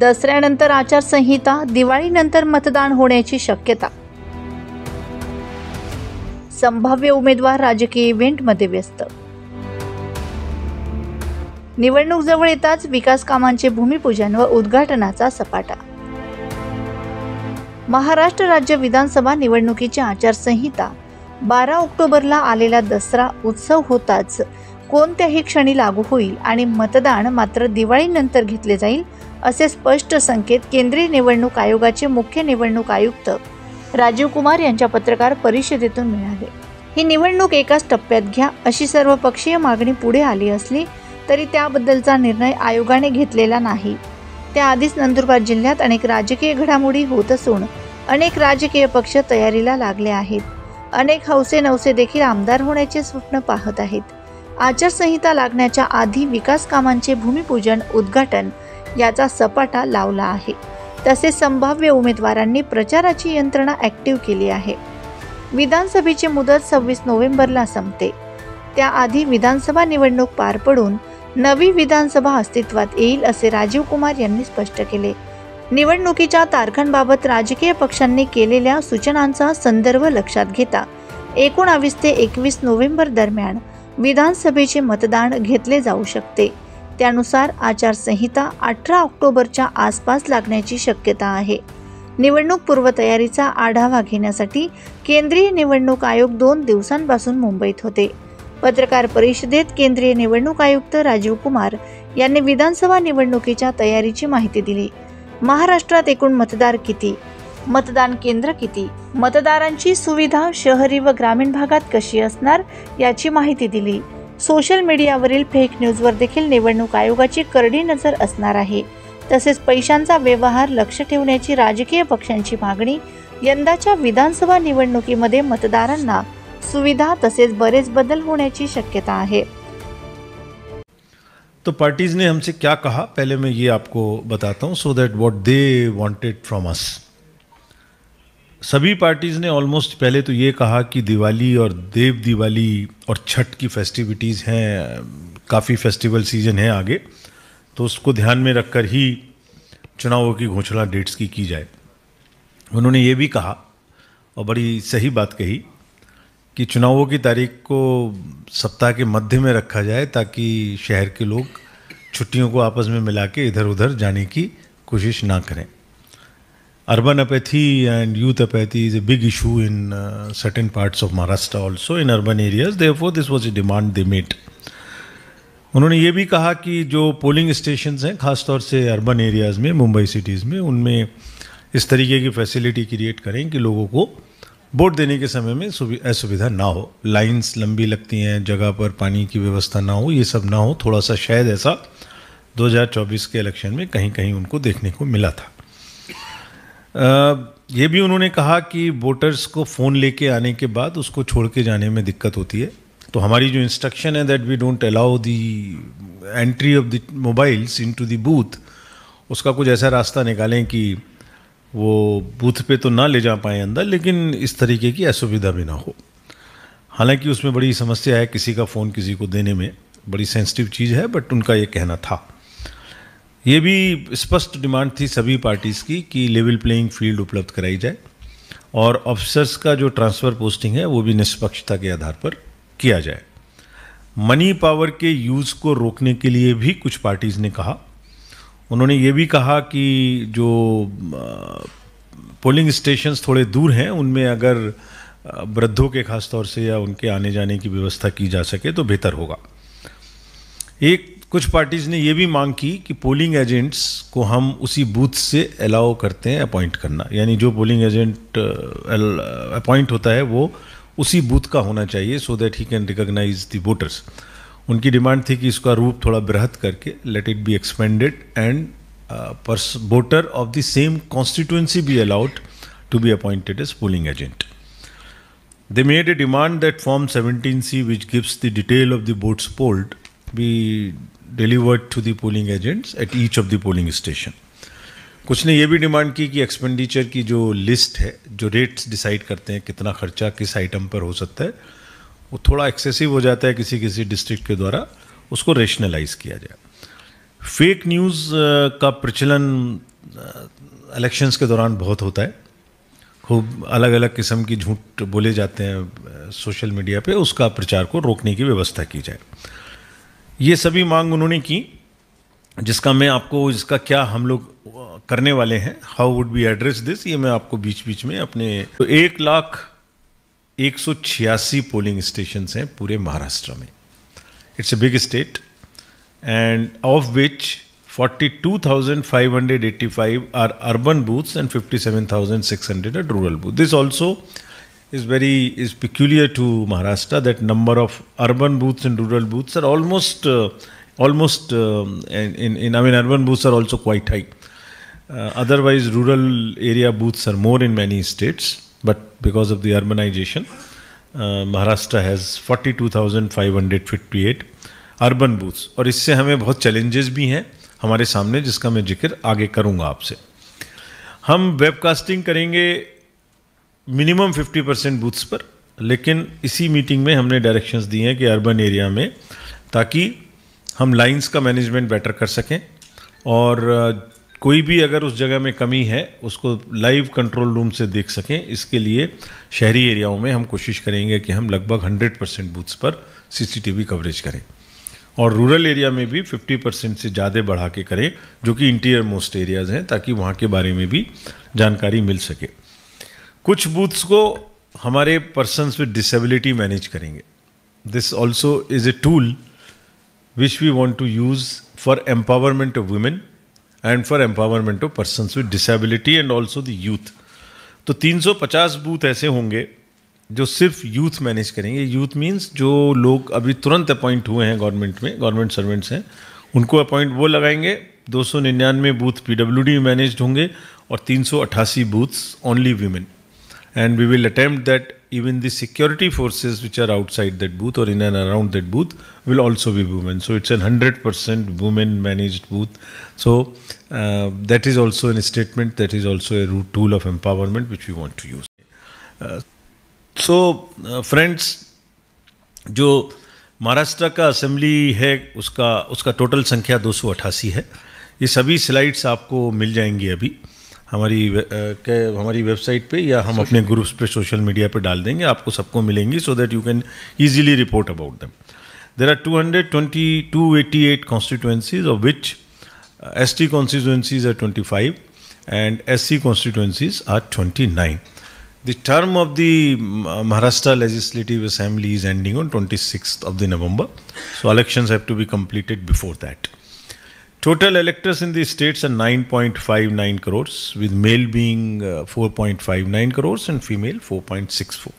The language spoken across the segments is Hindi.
दसऱ्यानंतर आचारसंहिता, दिवाळीनंतर मतदान होण्याची शक्यता. संभाव्य उमेदवार राजकीय इव्हेंटमध्ये व्यस्त. निवडणूक जवळ येताच विकास कामांचे भूमिपूजन व उद्घाटनाचा सपाटा. महाराष्ट्र राज्य विधानसभा निवडणुकीची आचारसंहिता 12 ऑक्टोबरला आलेला दसरा उत्सव होताच कोणत्याही क्षणी लागू होईल आणि मतदान मात्र दिवाळीनंतर घेतले जाईल, असे स्पष्ट संकेत केंद्रीय निवडणूक आयोगाचे मुख्य निवडणूक आयुक्त राजीव कुमार यांच्या पत्रकार परिषदेतून मिळाले. ही निवडणूक एकाच टप्प्यात घ्या अशी सर्वपक्षीय मागणी पुढे आली असली तरी त्याबद्दलचा निर्णय आयोगाने घेतलेला नाही. त्याआधीच नंदुरबार जिल्ह्यात अनेक राजकीय घडामोडी होत असून अनेक राजकीय पक्ष तयारीला लागले आहेत. अनेक हौसे नवसे देखील आमदार होण्याचे स्वप्न पाहत आहेत. आचारसंहिता लागण्याच्या आधी विकास कामांचे भूमिपूजन उद्घाटन याचा सपाटा लावला आहे. तसेच संभाव्य उमेदवारांनी प्रचाराची यंत्रणा ॲक्टिव्ह केली आहे. विधानसभेची मुदत 26 नोव्हेंबरला संपते. त्याआधी विधानसभा निवडणूक पार पडून नवी विधानसभा अस्तित्वात येईल असे राजीव कुमार यांनी स्पष्ट केले. निवडणुकीच्या तारखांबाबत राजकीय पक्षांनी केलेल्या सूचनांचा संदर्भ लक्षात घेता 19 ते 21 नोव्हेंबर दरम्यान विधानसभेचे मतदान घेतले जाऊ शकते. त्यानुसार आचारसंहिता 18 ऑक्टोबरच्या आसपास लागण्याची शक्यता आहे. निवडणूक पूर्वतयारीचा आढावा घेण्यासाठी केंद्रीय निवडणूक आयोग 2 दिवसांपासून मुंबईत होते. पत्रकार परिषदेत केंद्रीय निवडणूक आयुक्त राजीव कुमार यांनी विधानसभा निवडणुकीच्या तयारीची माहिती दिली. महाराष्ट्रात एकूण मतदार किती, मतदान केंद्र किती, मतदारांची सुविधा शहरी व ग्रामीण भागात कशी असणार याची माहिती दिली. सोशल मीडियावरील फेक न्यूजवर देखील निवडणूक आयोगाची करडी नजर असणार आहे. तसेच पैशांचा व्यवहार लक्ष ठेवण्याची राजकीय पक्षांची मागणी. यंदाच्या विधानसभा निवडणुकीमध्ये मतदारांना सुविधा तसेच बरेच बदल होण्याची शक्यता आहे. तो पार्टीज ने हमसे क्या कहा, पहले मैं ये आपको बताता हूँ, so that what they wanted from us. सभी पार्टीज ने ऑलमोस्ट पहले तो ये कहा कि दिवाली और देव दिवाली और छठ की फेस्टिविटीज़ हैं, काफ़ी फेस्टिवल सीजन है आगे, तो उसको ध्यान में रखकर ही चुनावों की घोषणा डेट्स की जाए. उन्होंने ये भी कहा और बड़ी सही बात कही कि चुनावों की तारीख को सप्ताह के मध्य में रखा जाए ताकि शहर के लोग छुट्टियों को आपस में मिला के इधर उधर जाने की कोशिश ना करें. Urban apathy and youth apathy is a big issue in certain parts of Maharashtra also in urban areas, therefore this was a demand they made. उन्होंने ये भी कहा कि जो पोलिंग स्टेशंस हैं खासतौर से अर्बन एरियाज़ में, मुंबई सिटीज़ में, उनमें इस तरीके की फैसिलिटी क्रिएट करें कि लोगों को वोट देने के समय में असुविधा ना हो. लाइंस लंबी लगती हैं, जगह पर पानी की व्यवस्था ना हो, ये सब ना हो. थोड़ा सा शायद ऐसा 2024 के इलेक्शन में कहीं कहीं उनको देखने को मिला था. ये भी उन्होंने कहा कि वोटर्स को फ़ोन लेके आने के बाद उसको छोड़ के जाने में दिक्कत होती है. तो हमारी जो इंस्ट्रक्शन है that we don't allow the entry of the mobiles into the booth, उसका कुछ ऐसा रास्ता निकालें कि वो बूथ पे तो ना ले जा पाएँ अंदर, लेकिन इस तरीके की असुविधा भी ना हो. हालांकि उसमें बड़ी समस्या है किसी का फ़ोन किसी को देने में, बड़ी सेंसिटिव चीज़ है, बट उनका ये कहना था. ये भी स्पष्ट डिमांड थी सभी पार्टीज़ की कि लेवल प्लेइंग फील्ड उपलब्ध कराई जाए और ऑफिसर्स का जो ट्रांसफ़र पोस्टिंग है वो भी निष्पक्षता के आधार पर किया जाए. मनी पावर के यूज़ को रोकने के लिए भी कुछ पार्टीज़ ने कहा. उन्होंने ये भी कहा कि जो पोलिंग स्टेशंस थोड़े दूर हैं उनमें अगर वृद्धों के खास तौर से या उनके आने जाने की व्यवस्था की जा सके तो बेहतर होगा. कुछ पार्टीज़ ने ये भी मांग की कि पोलिंग एजेंट्स को हम उसी बूथ से अलाउ करते हैं अपॉइंट करना, यानी जो पोलिंग एजेंट अपॉइंट होता है वो उसी बूथ का होना चाहिए so that he can recognise the voters. उनकी डिमांड थी कि इसका रूप थोड़ा बृहत करके let it be expanded and voter of the same constituency be allowed to be appointed as polling agent. They made a demand that Form 17C, which gives the detail of the votes polled, be delivered to the polling agents at each of the polling station. कुछ ने ये भी डिमांड की कि एक्सपेंडिचर की जो लिस्ट है, जो रेट्स डिसाइड करते हैं कितना खर्चा किस आइटम पर हो सकता है, वो थोड़ा एक्सेसिव हो जाता है किसी किसी डिस्ट्रिक्ट के द्वारा, उसको रेशनलाइज किया जाए. फेक न्यूज़ का प्रचलन इलेक्शंस के दौरान बहुत होता है। खूब अलग अलग किस्म की झूठ बोले जाते हैं सोशल मीडिया पे, उसका प्रचार को रोकने की व्यवस्था की जाए। ये सभी मांग उन्होंने की, जिसका मैं आपको इसका क्या हम लोग करने वाले हैं, how would be address this, ये मैं आपको बीच बीच में अपने। तो 1,186 पोलिंग स्टेशन हैं पूरे महाराष्ट्र में। It's a big state and of which 42,585 are urban booths and 57,600 are rural booths. This also is peculiar to Maharashtra, that number of urban booths and rural booths are almost urban booths are also quite high. Otherwise rural area booths are more in many states, but because of the urbanization, Maharashtra has 42,558 urban booths. और इससे हमें बहुत चैलेंजेस भी हैं हमारे सामने, जिसका मैं जिक्र आगे करूंगा आपसे। हम वेबकास्टिंग करेंगे मिनिमम 50% बूथ्स पर, लेकिन इसी मीटिंग में हमने डायरेक्शंस दिए हैं कि अर्बन एरिया में, ताकि हम लाइंस का मैनेजमेंट बेटर कर सकें, और कोई भी अगर उस जगह में कमी है उसको लाइव कंट्रोल रूम से देख सकें। इसके लिए शहरी एरियाओं में हम कोशिश करेंगे कि हम लगभग 100% बूथ्स पर CCTV कवरेज करें, और रूरल एरिया में भी 50% से ज़्यादा बढ़ा के करें, जो कि इंटीरियर मोस्ट एरियाज़ हैं, ताकि वहाँ के बारे में भी जानकारी मिल सके। कुछ बूथ्स को हमारे पर्सन्स विद डिसेबिलिटी मैनेज करेंगे। This also is a tool which we want to use for empowerment of women and for empowerment of persons with disability and also the youth. तो 350 बूथ ऐसे होंगे जो सिर्फ यूथ मैनेज करेंगे। यूथ मींस जो लोग अभी तुरंत अपॉइंट हुए हैं गवर्नमेंट में, गवर्नमेंट सर्वेंट्स हैं, उनको अपॉइंट वो लगाएंगे। 299 बूथ PWD मैनेज्ड होंगे और 388 booths only women. And we will attempt that even the security forces which are outside that booth or in and around that booth will also be women. So it's an 100% women managed booth. So that is also an statement, that is also a tool of empowerment which we want to use. So friends, जो महाराष्ट्र का असेंबली है उसका टोटल संख्या 288 है। ये सभी स्लाइड्स आपको मिल जाएंगी अभी हमारी वेबसाइट पे, या हम अपने ग्रुप्स पे सोशल मीडिया पे डाल देंगे, आपको सबको मिलेंगी, so that you can easily report about them. There are 288 constituencies, of which ST constituencies are 25 and SC constituencies are 29. The term of the Maharashtra Legislative Assembly is ending on 26th of the November. So elections have to be completed before that. Total electors in the states are 9.59 crores, with male being 4.59 crores and female 4.64.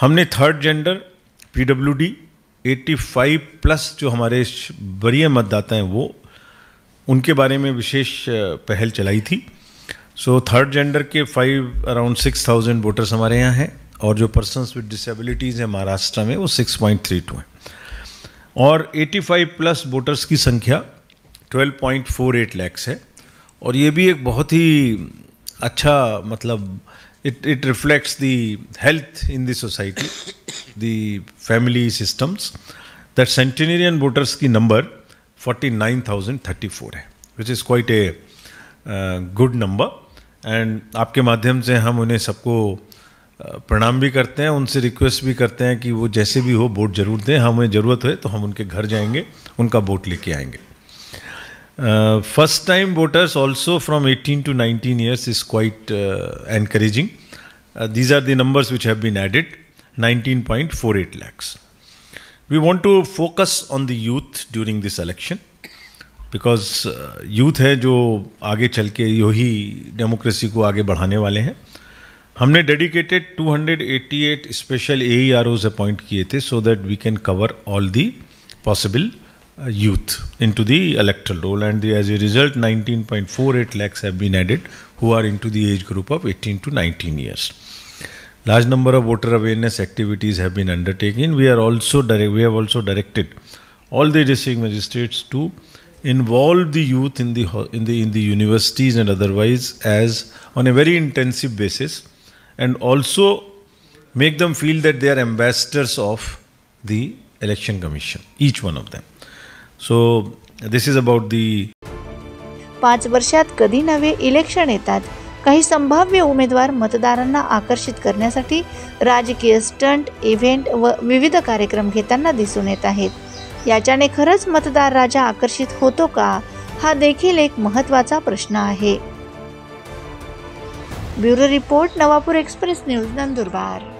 हमने थर्ड जेंडर PWD 85 प्लस जो हमारे वरीय मतदाता हैं वो, उनके बारे में विशेष पहल चलाई थी। सो थर्ड जेंडर के अराउंड 6,000 वोटर्स हमारे यहाँ हैं, और जो पर्सन्स विद डिसेबिलिटीज़ हैं महाराष्ट्र में वो 6.32 हैं, और 85 प्लस वोटर्स की संख्या 12.48 लाख है। और ये भी एक बहुत ही अच्छा, मतलब it reflects the health in the society, the family systems, that centenarian voters की नंबर 49,034 है, which is quite a good number। And आपके माध्यम से हम उन्हें सबको प्रणाम भी करते हैं, उनसे रिक्वेस्ट भी करते हैं कि वो जैसे भी हो वोट जरूर दें। हमें ज़रूरत है तो हम उनके घर जाएंगे, उनका वोट लेके आएंगे। First time voters also from 18 to 19 years is quite encouraging. These are the numbers which have been added, 19.48 lakhs. We want to focus on the youth during this election, because youth है जो आगे चल के यही डेमोक्रेसी को आगे बढ़ाने वाले हैं। हमने डेडिकेटेड 288 स्पेशल AEROs अपॉइंट किए थे, so that we can cover all the possible youth into the electoral roll, and as a result 19.48 lakhs have been added who are into the age group of 18 to 19 years. Large number of voter awareness activities have been undertaken. We have also directed all the district magistrates to involve the youth in the universities and otherwise as on a very intensive basis, and also make them feel that they are ambassadors of the election commission, each one of them. So this is about the 5 वर्षात कधी नवे इलेक्शन येतात. काही संभाव्य उमेदवार मतदारांना आकर्षित करण्यासाठी राजकीय स्टंट, इव्हेंट व विविध कार्यक्रम घेताना दिसून येत आहेत. याच्याने खरंच मतदार राजा आकर्षित होतो का, हा देखील एक महत्त्वाचा प्रश्न आहे. Bureau report, Navapur express news, Nandurbar.